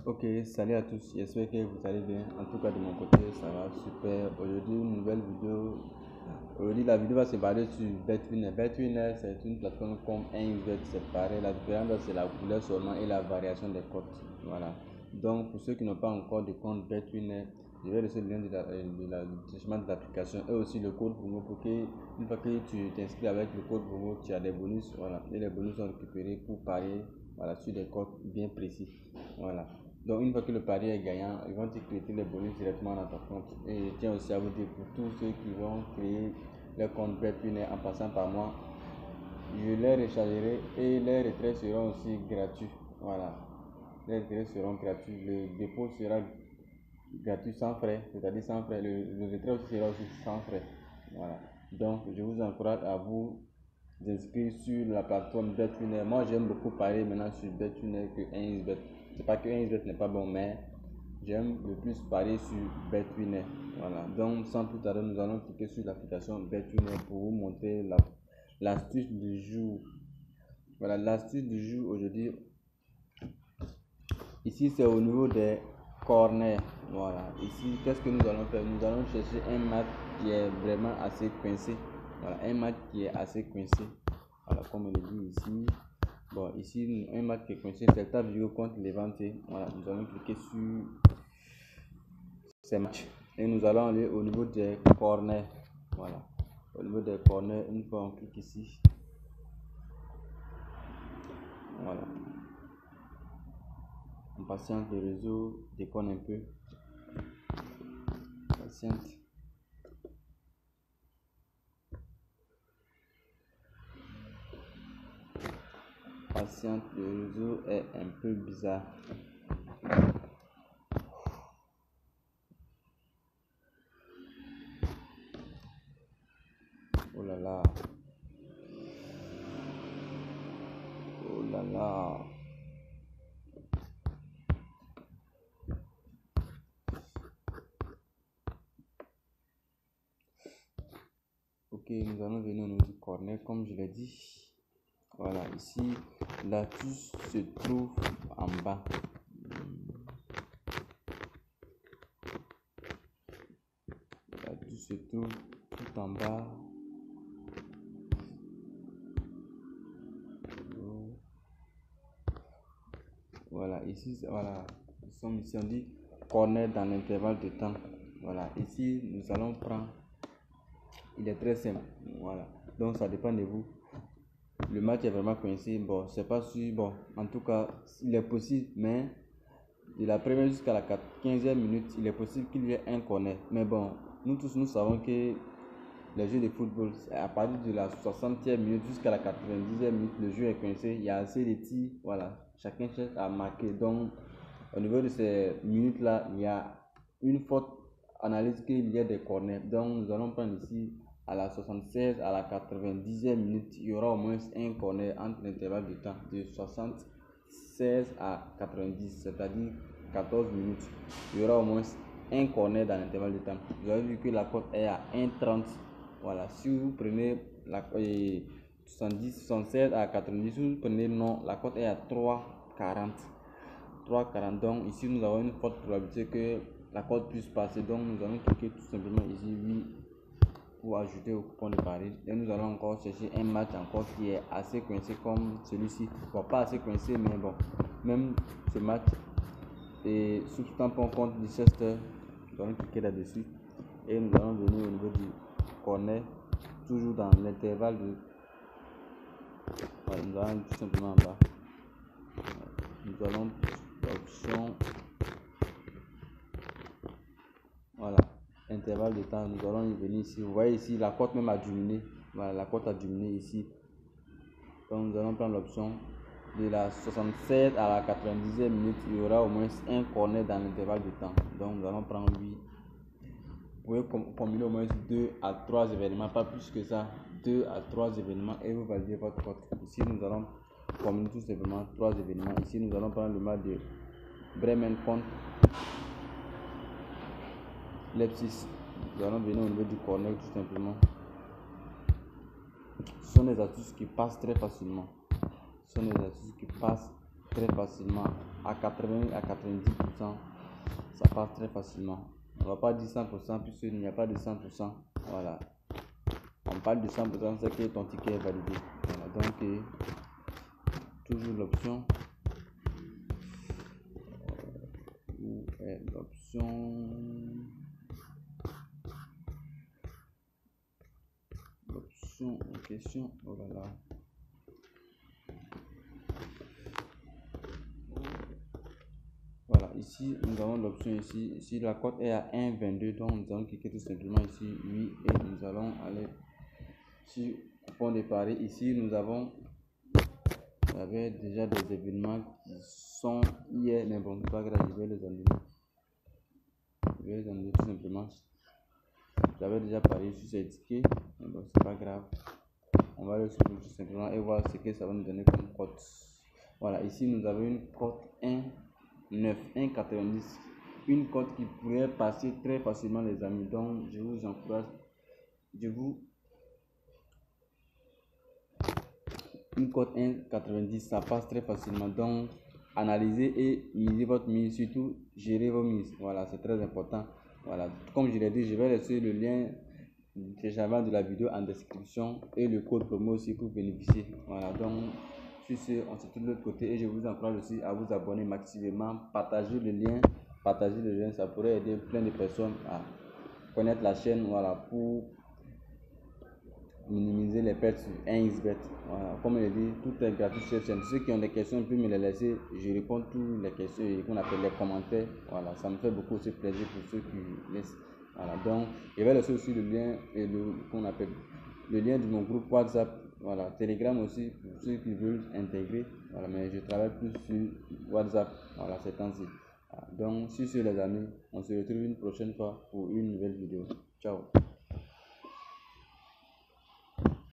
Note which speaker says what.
Speaker 1: Ok, salut à tous, j'espère que vous allez bien. En tout cas, de mon côté, ça va super. Aujourd'hui, une nouvelle vidéo. Aujourd'hui, la vidéo va se baser sur BetWinner. BetWinner, c'est une plateforme comme 1xBet, c'est pareil. La différence, c'est la couleur seulement et la variation des cotes. Voilà. Donc, pour ceux qui n'ont pas encore de compte BetWinner, je vais laisser le lien du téléchargement de l'application et aussi le code promo pour que, une fois que tu t'inscris avec le code promo, tu as des bonus. Voilà. Et les bonus sont récupérés pour parier, voilà, sur des cotes bien précis. Voilà. Donc, une fois que le pari est gagnant, ils vont te créer les bonus directement dans ton compte. Et je tiens aussi à vous dire, pour tous ceux qui vont créer leur compte BetWinner en passant par moi, je les rechargerai et les retraits seront aussi gratuits. Voilà. Les retraits seront gratuits. Le dépôt sera gratuit sans frais, c'est-à-dire sans frais. Le retrait aussi sera aussi sans frais. Voilà. Donc, je vous encourage à vous inscrire sur la plateforme BetWinner. Moi, j'aime beaucoup parler maintenant sur BetWinner que 1xBet. C'est pas que 1xBet n'est pas bon, mais j'aime le plus parier sur BetWinner. Voilà. Donc, sans plus tarder, nous allons cliquer sur l'application BetWinner pour vous montrer l'astuce du jour. Voilà, l'astuce du jour aujourd'hui. Ici, c'est au niveau des corners. Voilà. Ici, qu'est-ce que nous allons faire? Nous allons chercher un match qui est vraiment assez coincé. Voilà, un match qui est assez coincé. Voilà, comme on le dit ici. Bon, ici, un match qui est coincé, c'est le Vigo contre Levante. Voilà, nous allons cliquer sur ces matchs. Et nous allons aller au niveau des corners. Voilà. Au niveau des corners, une fois on clique ici. Voilà. On patiente, le réseau déconne un peu. Patiente. Patiente, le réseau est un peu bizarre. Oh là là. Oh là là. Ok, nous allons venir au niveau du corner comme je l'ai dit. Voilà, ici, l'astuce se trouve en bas. L'astuce se trouve tout en bas. Voilà, ici, voilà, nous sommes ici, on dit corner dans l'intervalle de temps. Voilà, ici, nous allons prendre, il est très simple, voilà, donc ça dépend de vous. Le match est vraiment coincé, bon, c'est pas sûr, bon, en tout cas, il est possible, mais de la première jusqu'à la 15e minute, il est possible qu'il y ait un corner. Mais bon, nous tous, nous savons que les jeux de football, à partir de la 60e minute jusqu'à la 90e minute, le jeu est coincé, il y a assez de tirs, voilà, chacun cherche à marquer. Donc, au niveau de ces minutes-là, il y a une forte analyse qu'il y a des corners. Donc, nous allons prendre ici à la 76, à la 90e minute, il y aura au moins un corner entre l'intervalle de temps de 76 à 90, c'est-à-dire 14 minutes. Il y aura au moins un corner dans l'intervalle de temps. Vous avez vu que la cote est à 1,30. Voilà, si vous prenez la 70, 76 à 90, si vous prenez non, la cote est à 3,40. 3,40. Donc ici nous avons une forte probabilité que la cote puisse passer. Donc nous allons cliquer tout simplement ici oui pour ajouter au coupon de pari. Et nous allons encore chercher un match encore qui est assez coincé comme celui-ci. Bon, pas assez coincé, mais bon, même ce match est substance pour compte Leicester. Nous allons cliquer là-dessus et nous allons venir au niveau du corner, toujours dans l'intervalle de. Voilà, nous allons tout simplement en bas. Nous allons l'option. Voilà, intervalle de temps, nous allons y venir ici. Vous voyez ici, la cote même a diminué. Voilà, la cote a diminué ici. Donc nous allons prendre l'option de la 67 à la 90e minute. Il y aura au moins un corner dans l'intervalle de temps. Donc nous allons prendre 8. Vous pouvez combiner au moins 2 à 3 événements, pas plus que ça. 2 à 3 événements et vous validez votre cote. Ici nous allons combiner tous événements, 3 événements. Ici nous allons prendre le match de Bremen contre Leipzig. Nous allons venir au niveau du corner tout simplement. Ce sont des astuces qui passent très facilement. Ce sont des astuces qui passent très facilement. À 80 à 90%, ça passe très facilement. On ne va pas dire 100% puisqu'il n'y a pas de 100%. Voilà. On parle de 100%, c'est que ton ticket est validé. Voilà. Donc, toujours l'option. Où est l'option? L'option en question. Oh là là. Voilà, ici nous avons l'option ici la cote est à 1,22, donc nous allons cliquer tout simplement ici oui et nous allons aller sur coupon de paris. Ici nous avons déjà des événements qui sont hier, mais bon c'est pas grave, je vais les annuler. Tout simplement. J'avais déjà parié sur ces tickets, mais bon c'est pas grave. On va le supprimer tout simplement et voir ce que ça va nous donner comme cote. Voilà, ici nous avons une cote 1,90, une cote qui pourrait passer très facilement les amis, donc je vous encourage, une cote 1,90 ça passe très facilement, donc analysez et misez votre mise, surtout gérez vos mises, voilà c'est très important. Voilà, comme je l'ai dit, je vais laisser le lien téléchargement de la vidéo en description et le code promo aussi pour bénéficier. Voilà, donc sur ce, on se trouve de l'autre côté et je vous encourage aussi à vous abonner maximalement, partager le lien, ça pourrait aider plein de personnes à connaître la chaîne, voilà, pour minimiser les pertes sur 1xBet. Voilà, comme je l'ai dit, tout est gratuit sur cette chaîne. Ceux qui ont des questions peuvent me les laisser, je réponds toutes les questions et qu'on appelle les commentaires. Voilà, ça me fait beaucoup aussi plaisir pour ceux qui laissent. Voilà, donc je vais laisser aussi le lien et le lien de mon groupe WhatsApp, voilà, Telegram aussi pour ceux qui veulent intégrer. Voilà, mais je travaille plus sur WhatsApp, voilà, ces temps-ci. Voilà, donc sur ce les amis, on se retrouve une prochaine fois pour une nouvelle vidéo. Ciao.